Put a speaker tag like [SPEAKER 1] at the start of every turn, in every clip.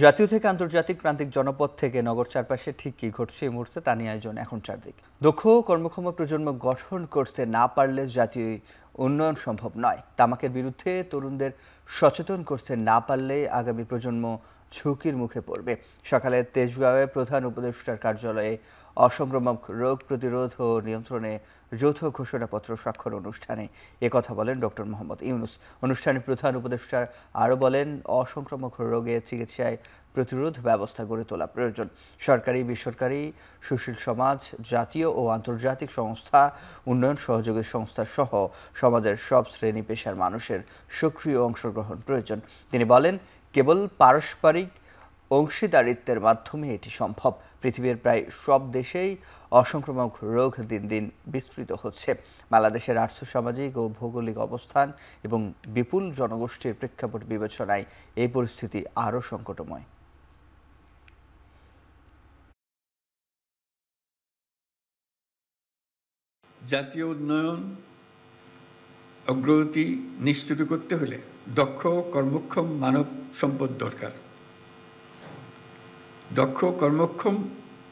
[SPEAKER 1] জাতীয় থেকে আন্তর্জাতিক প্রান্তিক জনপদ থেকে নগর চারপাশে ঠিক কী ঘটছে এই মুহূর্তে তা নিয়ে আয়োজন এখন চারদিক। দক্ষ কর্মক্ষম প্রজন্ম গঠন করতে না পারলে জাতীয় উন্নয়ন সম্ভব নয়। তামাকের বিরুদ্ধে তরুণদের সচেতন করতে না পারলে আগামী প্রজন্ম ঝুঁকির মুখে পড়বে। সকালে তেজগাঁওয়ে প্রধান উপদেষ্টার কার্যালয়ে অসংক্রামক রোগ প্রতিরোধ ও নিয়ন্ত্রণে যৌথ ঘোষণাপত্র স্বাক্ষর অনুষ্ঠানে একথা বলেন ডক্টর মোহাম্মদ ইউনূস। অনুষ্ঠানে প্রধান উপদেষ্টা আরও বলেন, অসংক্রামক রোগের চিকিৎসায় প্রতিরোধ ব্যবস্থা গড়ে তোলা প্রয়োজন। সরকারি, বেসরকারি, সুশীল সমাজ, জাতীয় ও আন্তর্জাতিক সংস্থা, উন্নয়ন সহযোগী সংস্থা সহ সমাজের সব শ্রেণী পেশার মানুষের সক্রিয় অংশগ্রহণ প্রয়োজন। তিনি বলেন, কেবল পারস্পরিক অংশীদারিত্বের মাধ্যমে এটি সম্ভব। পৃথিবীর প্রায় সব দেশেই অসংক্রামক রোগ দিন দিন বিস্তৃত হচ্ছে। বাংলাদেশের আর্থসামাজিক ও ভৌগোলিক অবস্থান এবং বিপুল জনগোষ্ঠীর প্রেক্ষাপট বিবেচনায় এই পরিস্থিতি আরও সংকটময়।
[SPEAKER 2] জাতীয় উন্নয়ন অগ্রগতি নিশ্চিত করতে হলে দক্ষ কর্মক্ষম মানব সম্পদ দরকার। দক্ষ কর্মক্ষম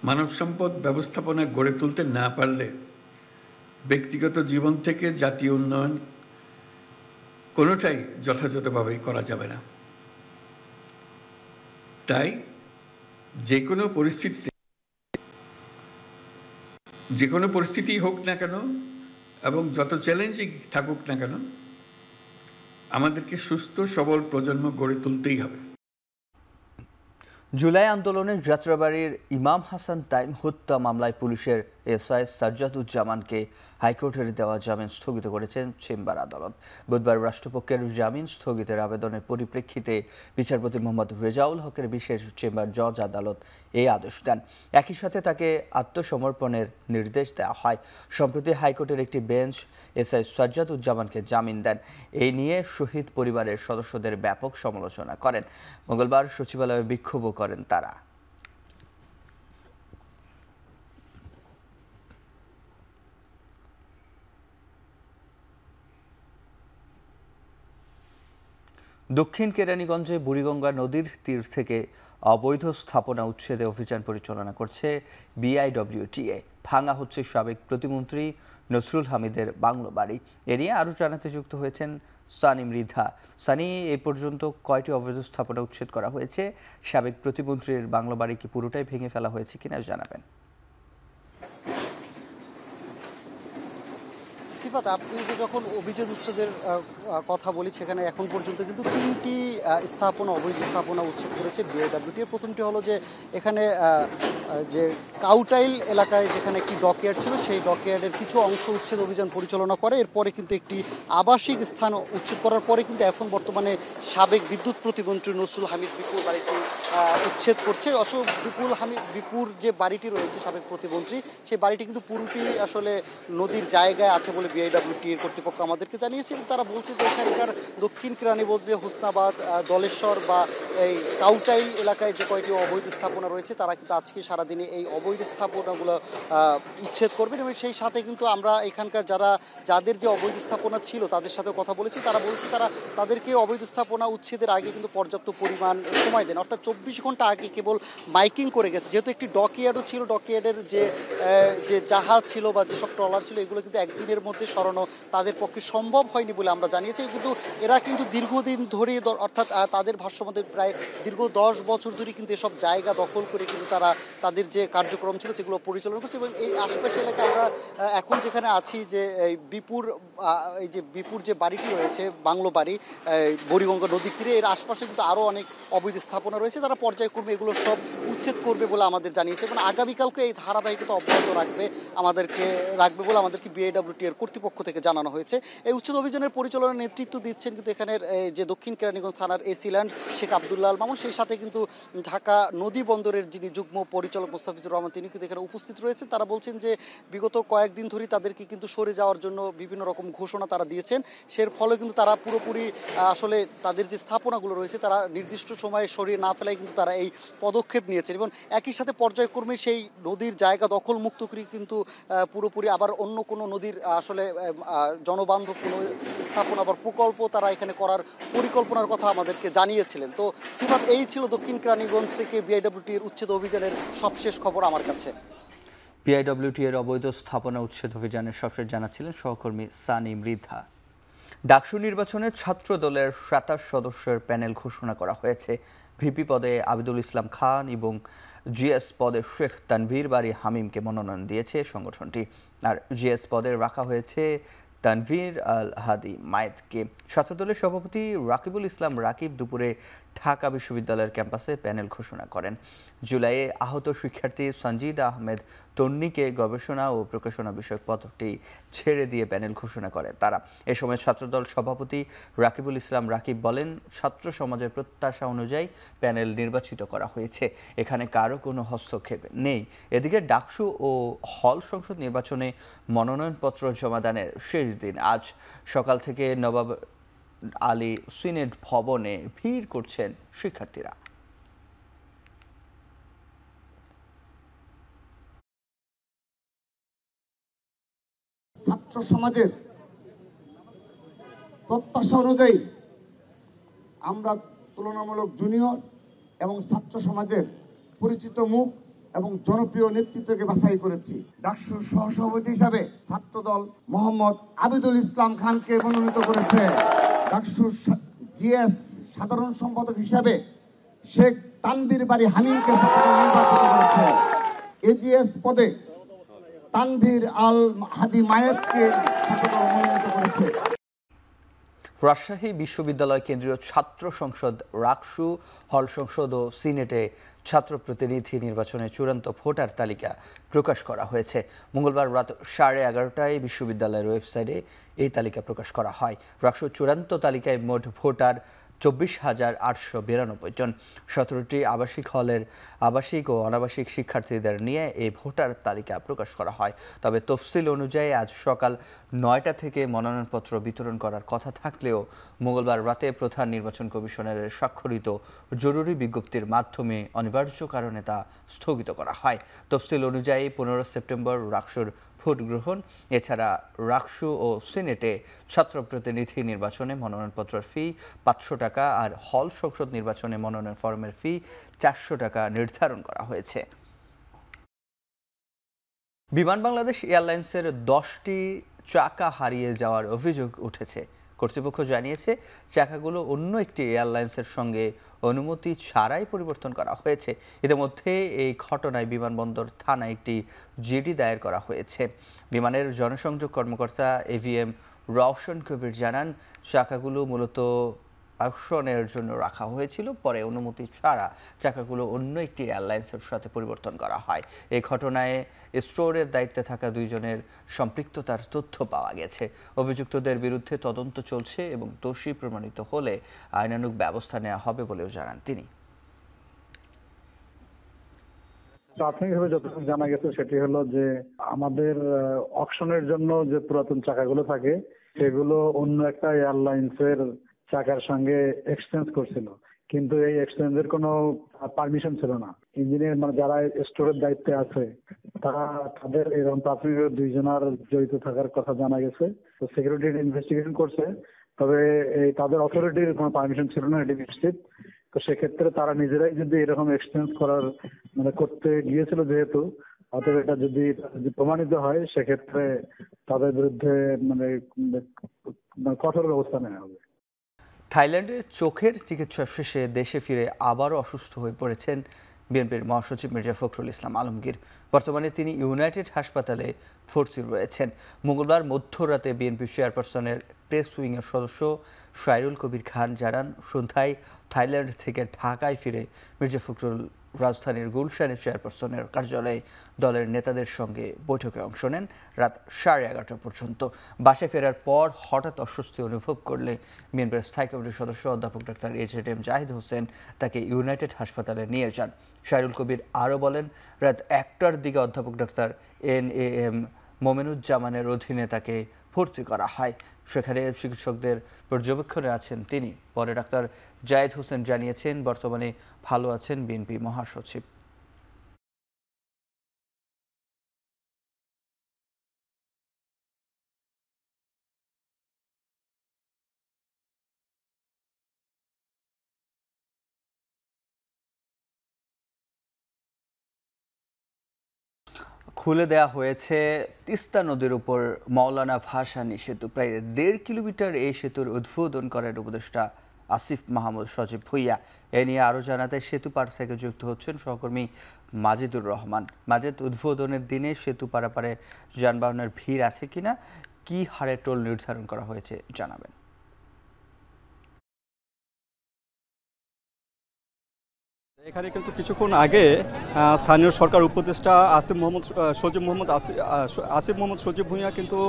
[SPEAKER 2] মানব সম্পদ ব্যবস্থাপনা গড়ে তুলতে না পারলে ব্যক্তিগত জীবন থেকে জাতীয় উন্নয়ন কোনোটাই যথাযথভাবে করা যাবে না। তাই যে কোনো পরিস্থিতি হোক না কেন এবং যত চ্যালেঞ্জিং থাকুক না কেন, আমাদেরকে সুস্থ সবল প্রজন্ম গড়ে তুলতেই হবে।
[SPEAKER 1] জুলাই আন্দোলনের যাত্রাবাড়ির ইমাম হাসান তাইম হত্যা মামলায় পুলিশের এসআই সাজ্জাদুজ্জামানকে হাইকোর্টের দেওয়া জামিন স্থগিত করেছেন চেম্বার আদালত। বুধবার রাষ্ট্রপক্ষের জামিন স্থগিতের আবেদনের পরিপ্রেক্ষিতে বিচারপতি মোহাম্মদ রেজাউল হকের বিশেষ চেম্বার জজ আদালত এই আদেশ দেন। একই সাথে তাকে আত্মসমর্পণের নির্দেশ দেওয়া হয়। সম্প্রতি হাইকোর্টের একটি বেঞ্চ এসআই সাজ্জাদুজ্জামানকে জামিন দেন। এই নিয়ে শহীদ পরিবারের সদস্যদের ব্যাপক সমালোচনা করেন। মঙ্গলবার সচিবালয়ে বিক্ষোভও করেন তারা। দক্ষিণ কেরানীগঞ্জে বুড়িগঙ্গা নদীর তীর থেকে অবৈধ স্থাপনা উচ্ছেদে অভিযান পরিচালনা করছে বিআইডব্লিউটিএ। ভাঙা হচ্ছে সাবেক প্রতিমন্ত্রী নসরুল হামিদের বাংলো বাড়ি। এ নিয়ে আরও জানাতে যুক্ত হয়েছেন সানি মৃধা। সানি, এ পর্যন্ত কয়টি অবৈধ স্থাপনা উচ্ছেদ করা হয়েছে? সাবেক প্রতিমন্ত্রীর বাংলো বাড়ি কি পুরোটাই ভেঙে ফেলা হয়েছে কিনা জানাবেন।
[SPEAKER 3] সিফাত, আপনি যখন অভিযোগ উচ্ছেদের কথা বলি, সেখানে এখন পর্যন্ত কিন্তু 3টি স্থাপনা অবৈধ স্থাপনা উচ্ছেদ করেছে বিআইডব্লিউটি। প্রথমটি হলো যে এখানে যে কাউটাইল এলাকায় যেখানে একটি ডকইয়ার্ড ছিল, সেই ডকইয়ার্ডের কিছু অংশ উচ্ছেদ অভিযান পরিচালনা করে। এরপরে কিন্তু একটি আবাসিক স্থান উচ্ছেদ করার পরে কিন্তু এখন বর্তমানে সাবেক বিদ্যুৎ প্রতিমন্ত্রী নসরুল হামিদ বিপুর বাড়িটি উচ্ছেদ করছে। বিপুর যে বাড়িটি রয়েছে সাবেক প্রতিমন্ত্রী, সেই বাড়িটি কিন্তু পুরোটি আসলে নদীর জায়গায় আছে বলে বিআইডব্লিউটির কর্তৃপক্ষ আমাদেরকে জানিয়েছে। এবং তারা বলছে যে এখানকার দক্ষিণ কেরানীগঞ্জ, হোসনাবাদ, দলেশ্বর বা এই কাউটাইল এলাকায় যে কয়টি অবৈধ স্থাপনা রয়েছে, তারা কিন্তু আজকে সারাদিনে এই অবৈধ স্থাপনাগুলো উচ্ছেদ করবেন। এবং সেই সাথে কিন্তু আমরা এখানকার যাদের যে অবৈধ স্থাপনা ছিল তাদের সাথে কথা বলেছি। তারা বলছে তাদেরকে অবৈধ স্থাপনা উচ্ছেদের আগে কিন্তু পর্যাপ্ত পরিমাণ সময় দেন, অর্থাৎ 24 ঘন্টা আগে কেবল মাইকিং করে গেছে। যেহেতু একটি ডকইয়ার্ডও ছিল, ডকইয়ার্ডের যে জাহাজ ছিল বা যেসব ট্রলার ছিল, এগুলো কিন্তু একদিনের মধ্যে সরানো তাদের পক্ষে সম্ভব হয়নি বলে আমরা জানিয়েছি। কিন্তু এরা কিন্তু দীর্ঘদিন ধরে, অর্থাৎ তাদের ভাষ্যমতে প্রায় দীর্ঘ 10 বছর ধরে কিন্তু এসব জায়গা দখল করে কিন্তু তারা তাদের যে কার্যক্রম ছিল সেগুলো পরিচালনা করছে। এবং এই আশপাশের এলাকায় আমরা এখন যেখানে আছি, যে এই বিপুর যে বাড়িটি রয়েছে, বাংলো বাড়ি বুড়িগঙ্গা নদীর তীরে, এর আশপাশে কিন্তু আরও অনেক অবৈধ স্থাপনা রয়েছে। তারা পর্যায়ক্রমে এগুলো সব উচ্ছেদ করবে বলে আমাদের জানিয়েছে। এবং আগামীকালকে এই ধারাবাহিকতা অব্যাহত রাখবে বলে আমাদেরকে বিআইডব্লিউটি এর কর্তৃপক্ষ থেকে জানানো হয়েছে। এই উচ্ছেদ অভিযানের পরিচালনার নেতৃত্ব দিচ্ছেন কিন্তু এখানের যে দক্ষিণ কেরানীগঞ্জ থানার এসি ল্যান্ড শেখ আবদুল্লাহ আল মামুন। সেই সাথে কিন্তু ঢাকা নদী বন্দরের যিনি যুগ্ম পরিচালক মোস্তাফিজুর রহমান, তিনি কিন্তু এখানে উপস্থিত রয়েছেন। তারা বলছেন যে বিগত কয়েকদিন ধরেই তাদেরকে কিন্তু সরে যাওয়ার জন্য বিভিন্ন রকম ঘোষণা তারা দিয়েছেন। সের ফলে কিন্তু তারা পুরোপুরি আসলে তাদের যে স্থাপনাগুলো রয়েছে তারা নির্দিষ্ট সময়ে সরিয়ে না ফেলায় কিন্তু তারা এই পদক্ষেপ নিয়েছেন। এবং একই সাথে পর্যায়ক্রমে সেই নদীর জায়গা দখল মুক্ত করে কিন্তু পুরোপুরি আবার অন্য কোনো নদীর আসলে আসলে জনবান্ধব কোনো স্থাপনা বা প্রকল্প তারা এখানে করার পরিকল্পনার কথা আমাদেরকে জানিয়েছিলেন। তো সিফাত, এই ছিল দক্ষিণ কেরানীগঞ্জ থেকে বিআইডব্লিউটির উচ্ছেদ অভিযানের সবশেষ খবর আমার কাছে।
[SPEAKER 1] বিআইডব্লিউটি এর অবৈধ স্থাপনা উচ্ছেদ অভিযানের সবশেষ জানাচ্ছিলেন সহকর্মী সানি মৃধা। ডাকসু নির্বাচনে ছাত্র দলের ২৭ সদস্যের প্যানেল ঘোষণা করা হয়েছে। ভিপি পদে আবিদুল ইসলাম খান এবং জিএস পদে শেখ তানভীর বারী হামিমকে মনোনয়ন দিয়েছে সংগঠনটি। আর জিএস পদে রাখা হয়েছে তানভীর আল হাদি মায়েতকে। ছাত্রদলের সভাপতি রাকিবুল ইসলাম রাকিব দুপুরে ঢাকা বিশ্ববিদ্যালয়ের ক্যাম্পাসে প্যানেল ঘোষণা করেন। জুলাইয়ে আহত শিক্ষার্থী সঞ্জিদ আহমেদ তন্নিকে গবেষণা ও প্রকাশনা বিষয়ক পদটি ছেড়ে দিয়ে প্যানেল ঘোষণা করে তারা। এ সময় ছাত্রদল সভাপতি রাকিবুল ইসলাম রাকিব বলেন, ছাত্র সমাজের প্রত্যাশা অনুযায়ী প্যানেল নির্বাচিত করা হয়েছে, এখানে কারো কোনো হস্তক্ষেপ নেই। এদিকে ডাকসু ও হল সংসদ নির্বাচনে মনোনয়নপত্র জমাদানের শেষ দিন। আজ সকাল থেকে নবাব আলী সিনেট ভবনে ভিড় করছেন শিক্ষার্থীরা।
[SPEAKER 4] ছাত্র সমাজের প্রত্যাশা অনুযায়ী আমরা তুলনামূলক জুনিয়র এবং ছাত্র সমাজের পরিচিত মুখ এবং জনপ্রিয় নেতৃত্বকে বাছাই করেছি। ডাকসুর সহসভাপতি হিসাবে ছাত্রদল মোহাম্মদ আবিদুল ইসলাম খানকে মনোনীত করেছে। ডাকসুর জিএস সাধারণ সম্পাদক হিসাবে শেখ তানভীর বারী হামিমকে নির্বাচিত করেছে। এজিএস পদে তানভীর আল হাদি মায়েতকে ছাত্রদল মনোনীত করেছে।
[SPEAKER 1] রাজশাহী বিশ্ববিদ্যালয় কেন্দ্রীয় ছাত্র সংসদ রাকসু, হল সংসদ ও সিনেটে ছাত্র প্রতিনিধি নির্বাচনে চূড়ান্ত ভোটার তালিকা প্রকাশ করা হয়েছে। মঙ্গলবার রাত 11:30টায় বিশ্ববিদ্যালয়ের ওয়েবসাইটে এই তালিকা প্রকাশ করা হয়। রাকসুর চূড়ান্ত তালিকায় মোট ভোটার 24,892 জন। 17টি আবাসিক হলের আবাসিক ও অনাবাসিক শিক্ষার্থীদের নিয়ে এই ভোটার তালিকা প্রকাশ করা হয়। তবে তফসিল অনুযায়ী আজ সকাল 9টা থেকে মনোনয়নপত্র বিতরণ করার কথা থাকলেও মঙ্গলবার রাতে প্রধান নির্বাচন কমিশনের স্বাক্ষরিত জরুরি বিজ্ঞপ্তির মাধ্যমে অনিবার্য কারণে তা স্থগিত করা হয়। তফসিল অনুযায়ী 15 সেপ্টেম্বর রাকসুর ভোট গ্রহণ। এছাড়া রাকসু ও সিনেটে ছাত্র প্রতিনিধি নির্বাচনে মনোনয়নপত্রের ফি 500 টাকা আর হল সংসদ নির্বাচনে মনোনয়ন ফরমের ফি 400 টাকা নির্ধারণ করা হয়েছে। বিমান বাংলাদেশ এয়ারলাইন্সের 10টি চাকা হারিয়ে যাওয়ার অভিযোগ উঠেছে। কর্তৃপক্ষ জানিয়েছে, চাকাগুলো অন্য একটি এয়ারলাইন্সের সঙ্গে অনুমতি ছাড়াই পরিবর্তন করা হয়েছে। ইতিমধ্যে এই ঘটনায় বিমানবন্দর থানায় একটি জিডি দায়ের করা হয়েছে। বিমানের জনসংযোগ কর্মকর্তা এভিএম রওশন কবির জানান, চাকাগুলো মূলত অকশনের জন্য রাখা হয়েছিল, পরে অনুমতি ছাড়া চাকাগুলো অন্য একটি এয়ারলাইন্সের সাথে পরিবর্তন করা হয়। এই ঘটনায় স্টোরের দায়িত্বে থাকা 2 জনের সম্পৃক্ততার তথ্য পাওয়া গেছে। অভিযুক্তদের বিরুদ্ধে তদন্ত চলছে এবং দোষী প্রমাণিত হলে আইনানুগ ব্যবস্থা নেওয়া হবে বলেও জানান তিনি।
[SPEAKER 5] প্রাথমিকভাবে যতটুকু জানা গেছে সেটি হলো যে আমাদের অকশনের জন্য যে পুরাতন চাকাগুলো থাকে সেগুলো অন্য একটা এয়ারলাইন্সের চাকার সঙ্গে এক্সচেঞ্জ করছিল, কিন্তু এই এক্সচেঞ্জের কোনো পারমিশন ছিল না। ইঞ্জিনিয়ার মানে যারা স্টোরের দায়িত্বে আছে তাদের এরকম প্রাথমিকভাবে 2 জনের জড়িত থাকার কথা জানা গেছে। তো সিকিউরিটি ইনভেস্টিগেশন করছে, তবে এই তাদের অথরিটির কোনো পারমিশন ছিল না, এটি নিশ্চিত। তো সেক্ষেত্রে তারা নিজেরাই যদি এরকম এক্সচেঞ্জ করার করতে গিয়েছিল যেহেতু, অতএব এটা যদি প্রমাণিত হয় সেক্ষেত্রে তাদের বিরুদ্ধে কঠোর ব্যবস্থা নেওয়া হবে।
[SPEAKER 1] থাইল্যান্ডে চোখের চিকিৎসা শেষে দেশে ফিরে আবারও অসুস্থ হয়ে পড়েছেন বিএনপির মহাসচিব মির্জা ফখরুল ইসলাম আলমগীর। বর্তমানে তিনি ইউনাইটেড হাসপাতালে ভর্তি রয়েছেন। মঙ্গলবার মধ্যরাতে বিএনপি চেয়ারপারসনের প্রেস উইংয়ের সদস্য শায়রুল কবির খান জানান, সন্ধ্যায় থাইল্যান্ড থেকে ঢাকায় ফিরে মির্জা ফখরুল রাজধানীর গুলশানে চেয়ারপারসনের কার্যালয়ে দলের নেতাদের সঙ্গে বৈঠকে অংশ নেন রাত 11:30 পর্যন্ত। বাসায় ফেরার পর হঠাৎ অস্বস্তি অনুভব করলে বিএনপির স্থায়ী কমিটির সদস্য অধ্যাপক ডাক্তার এইচ.এম. জাহিদ হোসেন তাকে ইউনাইটেড হাসপাতালে নিয়ে যান। শায়রুল কবির আরও বলেন, রাত 1টার দিকে অধ্যাপক ডাক্তার NAM মোমেনুজ্জামানের অধীনে তাকে ভর্তি করা হয়। সেখানে চিকিৎসকদের পর্যবেক্ষণে আছেন তিনি। পরে ডাক্তার জায়েদ হোসেন জানিয়েছেন, বর্তমানে ভালো আছেন বিএনপি মহাসচিব। খুলে দেয়া হয়েছে তিস্তা নদীর উপর মৌলানা ভাসানী সেতু। প্রায় 1.5 কিলোমিটার এই সেতুর উদ্বোধন করেন উপদেষ্টা আসিফ মাহমুদ সজীব ভুঁইয়া। এ নিয়ে আরও জানাতে সেতু পার থেকে যুক্ত হচ্ছেন সহকর্মী মাজিদুর রহমান। মাজেদ, উদ্বোধনের দিনে সেতু পারাপারে যানবাহনের ভিড় আছে কিনা, কি হারে টোল নির্ধারণ করা হয়েছে জানাবেন।
[SPEAKER 6] এখানে কিন্তু কিছুক্ষণ আগে স্থানীয় সরকার উপদেষ্টা আসিফ মোহাম্মদ সজীব ভুঁইয়া কিন্তু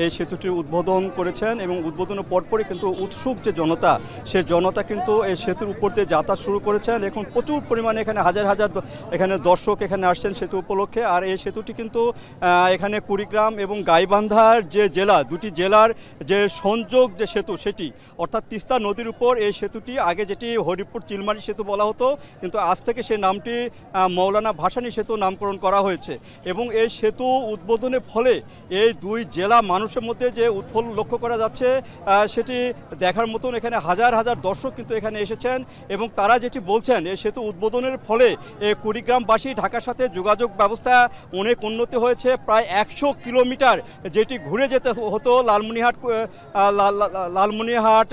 [SPEAKER 6] এই সেতুটির উদ্বোধন করেছেন এবং উদ্বোধনের পরপরই কিন্তু উৎসুক যে জনতা, সে জনতা কিন্তু এই সেতুর উপর দিয়ে যাতায়াত শুরু করেছেন। এখন প্রচুর পরিমাণে এখানে হাজার হাজার এখানে দর্শক এখানে আসছেন সেতু উপলক্ষে। আর এই সেতুটি কিন্তু এখানে কুড়িগ্রাম এবং গাইবান্ধার যে জেলা, দুটি জেলার যে সংযোগ যে সেতু, সেটি অর্থাৎ তিস্তা নদীর উপর এই সেতুটি আগে যেটি হরিপুর চিলমারি সেতু বলা হতো, কিন্তু আজ থেকে সেই নামটি মৌলানা ভাসানী সেতু নামকরণ করা হয়েছে। এবং এই সেতু উদ্বোধনের ফলে এই দুই জেলা মানুষের মধ্যে যে উৎফুল্ল লক্ষ্য করা যাচ্ছে সেটি দেখার মতন। এখানে হাজার হাজার দর্শক কিন্তু এখানে এসেছেন এবং তারা যেটি বলছেন, এই সেতু উদ্বোধনের ফলে কুড়িগ্রামবাসী ঢাকার সাথে যোগাযোগ ব্যবস্থা অনেক উন্নতি হয়েছে। প্রায় 100 কিলোমিটার যেটি ঘুরে যেতে হতো লালমনিরহাট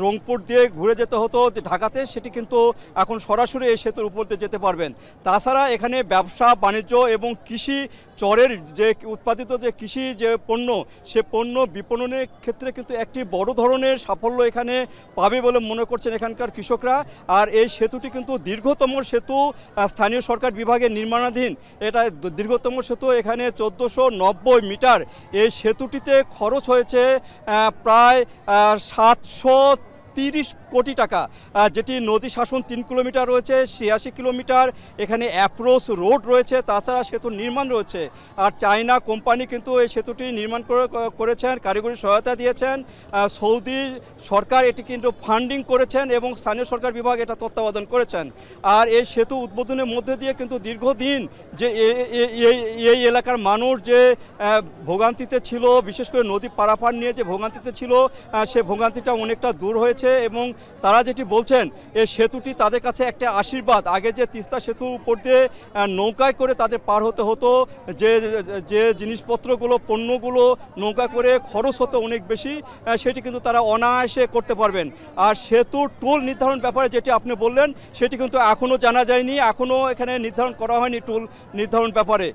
[SPEAKER 6] রংপুর দিয়ে ঘুরে যেতে হতো ঢাকাতে, সেটি কিন্তু এখন সরাসরি এই সেতুর উপর দিয়ে যেতে পারবেন। তাছাড়া এখানে ব্যবসা বাণিজ্য এবং কৃষি চরের যে উৎপাদিত যে কৃষি যে পণ্য, সে পণ্য বিপণনের ক্ষেত্রে কিন্তু একটি বড় ধরনের সাফল্য এখানে পাবে বলে মনে করছেন এখানকার কৃষকরা। আর এই সেতুটি কিন্তু দীর্ঘতম সেতু, স্থানীয় সরকার বিভাগের নির্মাণাধীন। এটা দীর্ঘতম সেতু, এখানে 1490 মিটার। এই সেতুটিতে খরচ হয়েছে প্রায় 730 কোটি টাকা, যেটি নদী শাসন 3 কিলোমিটার রয়েছে, 86 কিলোমিটার এখানে অ্যাপ্রোচ রোড রয়েছে, তাছাড়া সেতুর নির্মাণ রয়েছে। আর চায়না কোম্পানি কিন্তু এই সেতুটি নির্মাণ করেছেন, কারিগরি সহায়তা দিয়েছেন। সৌদি সরকার এটি কিন্তু ফান্ডিং করেছেন এবং স্থানীয় সরকার বিভাগ এটা তত্ত্বাবধান করেছেন। আর এই সেতু উদ্বোধনের মধ্যে দিয়ে কিন্তু দীর্ঘদিন যে এই এলাকার মানুষ যে ভোগান্তিতে ছিল, বিশেষ করে নদী পারাপার নিয়ে যে ভোগান্তিতে ছিল, সে ভোগান্তিটা অনেকটা দূর হয়েছে। এবং তারা যেটি বলছেন, এই সেতুটি তাদের কাছে একটা আশীর্বাদ। আগে যে তিস্তা সেতুর উপর দিয়ে নৌকায় করে তাদের পার হতে হতো, যে জিনিসপত্রগুলো পণ্যগুলো নৌকা করে খরচ হতো অনেক বেশি, সেটি কিন্তু তারা অনায়াসে করতে পারবেন। আর সেতুর টোল নির্ধারণ ব্যাপারে যেটি আপনি বললেন, সেটি কিন্তু এখনও জানা যায়নি, এখনও এখানে নির্ধারণ করা হয়নি টোল নির্ধারণ ব্যাপারে।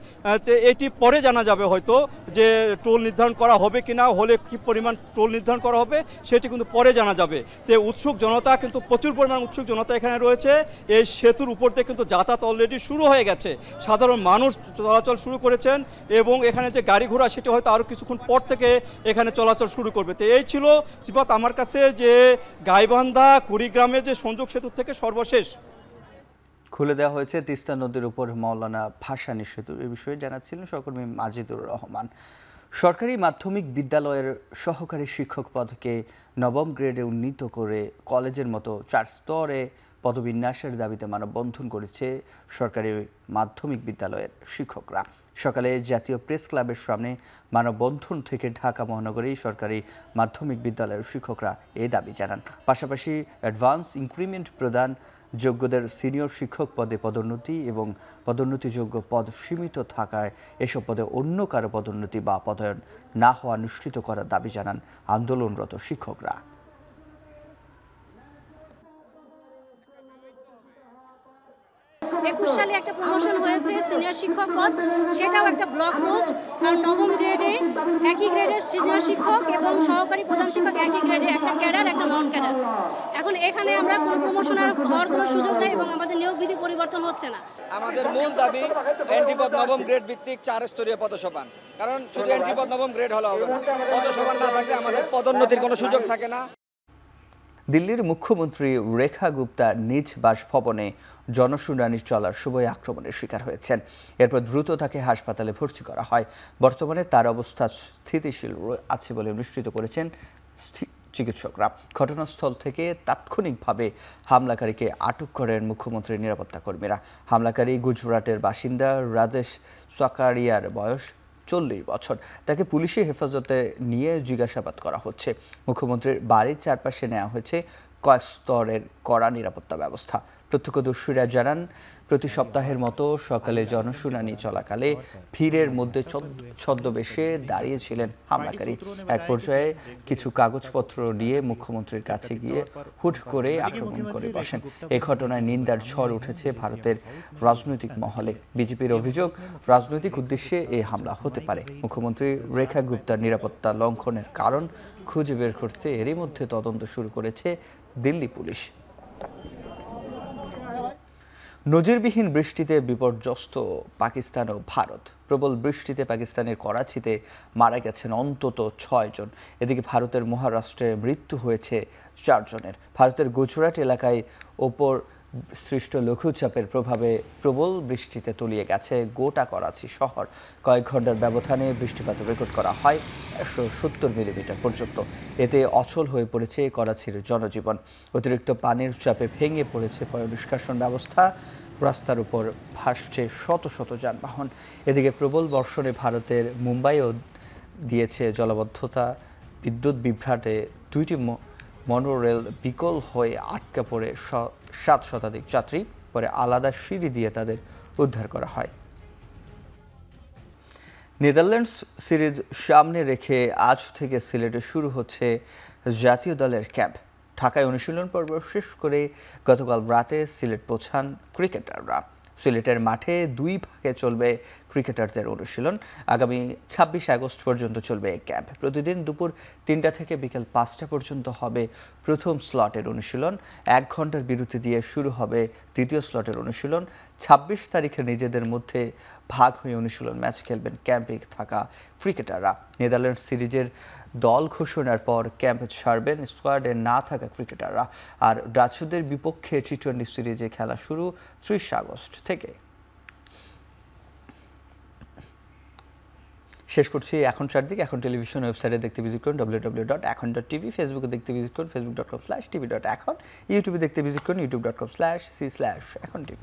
[SPEAKER 6] এটি পরে জানা যাবে হয়তো যে টোল নির্ধারণ করা হবে কিনা, হলে কী পরিমাণ টোল নির্ধারণ করা হবে সেটি কিন্তু পরে জানা যাবে। তো উৎসুক জনতা কিন্তু প্রচুর পরিমাণ উৎসুক জনতা এখানে রয়েছে। এই সেতুর উপর দিয়ে কিন্তু যাতায়াত অলরেডি শুরু হয়ে গেছে, সাধারণ মানুষ চলাচল শুরু করেছেন এবং এখানে যে গাড়ি ঘোড়া সেটি হয়তো আরও কিছুক্ষণ পর থেকে এখানে চলাচল শুরু করবে। তো এই ছিল সিফাত আমার কাছে যে গাইবান্ধা কুড়িগ্রামের যে সংযোগ সেতু থেকে সর্বশেষ।
[SPEAKER 1] খুলে দেওয়া হয়েছে তিস্তা নদীর উপর মৌলানা ভাসানী সেতু। এই বিষয়ে জানাচ্ছিলেন সহকর্মী মাজিদুর রহমান। সরকারি মাধ্যমিক বিদ্যালয়ের সহকারী শিক্ষক পদকে 9ম গ্রেডে উন্নীত করে কলেজের মতো 4 স্তরে পদবিন্যাসের দাবিতে মানববন্ধন করেছে সরকারি মাধ্যমিক বিদ্যালয়ের শিক্ষকরা। সকালে জাতীয় প্রেস ক্লাবের সামনে মানববন্ধন থেকে ঢাকা মহানগরী সরকারি মাধ্যমিক বিদ্যালয়ের শিক্ষকরা এই দাবি জানান। পাশাপাশি অ্যাডভান্স ইনক্রিমেন্ট প্রদান, যোগ্যদের সিনিয়র শিক্ষক পদে পদোন্নতি এবং পদোন্নতিযোগ্য পদ সীমিত থাকায় এসব পদে অন্য কারো পদোন্নতি বা পদায়ন না হওয়া নিশ্চিত করার দাবি জানান আন্দোলনরত শিক্ষকরা।
[SPEAKER 7] 21 সালে একটা প্রমোশন হয়েছে সিনিয়র শিক্ষক পদ, সেটাও একটা ব্লক পোস্ট। কারণ 9ম গ্রেডে একই গ্রেডের সিনিয়র শিক্ষক এবং সহকারী প্রধান শিক্ষক একই গ্রেডে, একটা ক্যাডার একটা নন ক্যাডার। এখন এখানে আমরা কোনো প্রমোশন হওয়ার কোনো সুযোগ নেই এবং আমাদের নিয়োগ বিধি পরিবর্তন হচ্ছে না।
[SPEAKER 8] আমাদের মূল দাবি এন্ট্রি পদ 9ম গ্রেড ভিত্তিক 4 স্তরীয় পদসোপান। কারণ শুধু এন্ট্রি পদ 9ম গ্রেড হলে হবে না, পদসোপান না থাকলে আমাদের পদোন্নতির কোনো সুযোগ থাকে না।
[SPEAKER 1] দিল্লির মুখ্যমন্ত্রী রেখা গুপ্তা নিজ বাসভবনে জনশুনানি চলার সময় আক্রমণের শিকার হয়েছেন। এরপর দ্রুত তাকে হাসপাতালে ভর্তি করা হয়। বর্তমানে তার অবস্থা স্থিতিশীল আছে বলে নিশ্চিত করেছেন চিকিৎসকরা। ঘটনাস্থল থেকে তাৎক্ষণিকভাবে হামলাকারীকে আটক করেন মুখ্যমন্ত্রীর নিরাপত্তা কর্মীরা। হামলাকারী গুজরাটের বাসিন্দা রাজেশ সাকারিয়ার বয়স 40 বছর। তাকে পুলিশি হেফাজতে নিয়ে জিজ্ঞাসাবাদ করা হচ্ছে। মুখ্যমন্ত্রীর বাড়ির চারপাশে নেওয়া হয়েছে কয়েক স্তরের কড়া নিরাপত্তা ব্যবস্থা। প্রত্যক্ষদর্শীরা জানান, প্রতি সপ্তাহের মতো সকালে জনশুনানি চলাকালে ভিড়ের মধ্যে ছদ্মবেশে দাঁড়িয়েছিলেন হামলাকারী। এক পর্যায়ে কিছু কাগজপত্র নিয়ে মুখ্যমন্ত্রীর কাছে গিয়ে হুট করে আক্রমণ করে বসেন। এই ঘটনায় নিন্দার ঝড় উঠেছে ভারতের রাজনৈতিক মহলে। বিজেপির অভিযোগ, রাজনৈতিক উদ্দেশ্যে এই হামলা হতে পারে। মুখ্যমন্ত্রী রেখা গুপ্তার নিরাপত্তা লঙ্ঘনের কারণ খুঁজে বের করতে এরই মধ্যে তদন্ত শুরু করেছে দিল্লি পুলিশ। নজিরবিহীন বৃষ্টিতে বিপর্যস্ত পাকিস্তান ও ভারত। প্রবল বৃষ্টিতে পাকিস্তানের করাচিতে মারা গেছেন অন্তত 6 জন। এদিকে ভারতের মহারাষ্ট্রে মৃত্যু হয়েছে 4 জনের। ভারতের গুজরাট এলাকায় ওপর সৃষ্ট লঘুচাপের প্রভাবে প্রবল বৃষ্টিতে তলিয়ে গেছে গোটা করাচি শহর। কয়েক ঘন্টার ব্যবধানে বৃষ্টিপাত রেকর্ড করা হয় 170 মিলিমিটার পর্যন্ত। এতে অচল হয়ে পড়েছে করাচির জনজীবন। অতিরিক্ত পানির চাপে ভেঙে পড়েছে পয়ঃনিষ্কাশন ব্যবস্থা। রাস্তার উপর ভাসছে শত শত যানবাহন। এদিকে প্রবল বর্ষণে ভারতের মুম্বাইও দিয়েছে জলাবদ্ধতা। বিদ্যুৎ বিভ্রাটে 2টি মনোরেল বিকল হয়ে আটকা পড়ে 7 শতাধিক যাত্রী। পরে আলাদা সিঁড়ি দিয়ে তাদের উদ্ধার করা হয়। নেদারল্যান্ডস সিরিজ সামনে রেখে আজ থেকে সিলেটে শুরু হচ্ছে জাতীয় দলের ক্যাম্প। ঢাকায় অনুশীলন পর্ব শেষ করে গতকাল রাতে সিলেট পৌঁছান ক্রিকেটাররা। সিলেটের মাঠে 2 ভাগে চলবে ক্রিকেটারদের অনুশীলন। আগামী 26 আগস্ট পর্যন্ত চলবে এই ক্যাম্প। প্রতিদিন দুপুর 3টা থেকে বিকেল 5টা পর্যন্ত হবে প্রথম স্লটের অনুশীলন। 1 ঘন্টার বিরতি দিয়ে শুরু হবে দ্বিতীয় স্লটের অনুশীলন। 26 তারিখে নিজেদের মধ্যে ভাগ হয়ে অনুশীলন ম্যাচ খেলবেন ক্যাম্পে থাকা ক্রিকেটাররা। নেদারল্যান্ডস সিরিজের দল ঘোষণার পর ক্যাম্প ছাড়বেন স্কোয়াডে না থাকা ক্রিকেটাররা। আর ডাচুদের বিপক্ষে টি-20 সিরিজে খেলা শুরু 30 আগস্ট থেকে। শেষ করছি এখন চারদিক। এখন টেলিভিশন ওয়েবসাইটে দেখতে ভিজিট করুন www.ekhon.tv, ফেসবুকে দেখতে ভিজিট করুন facebook.com/tv.ekhon, ইউটিউবে দেখতে ভিজিট করুন youtube.com/c/ekhon tv।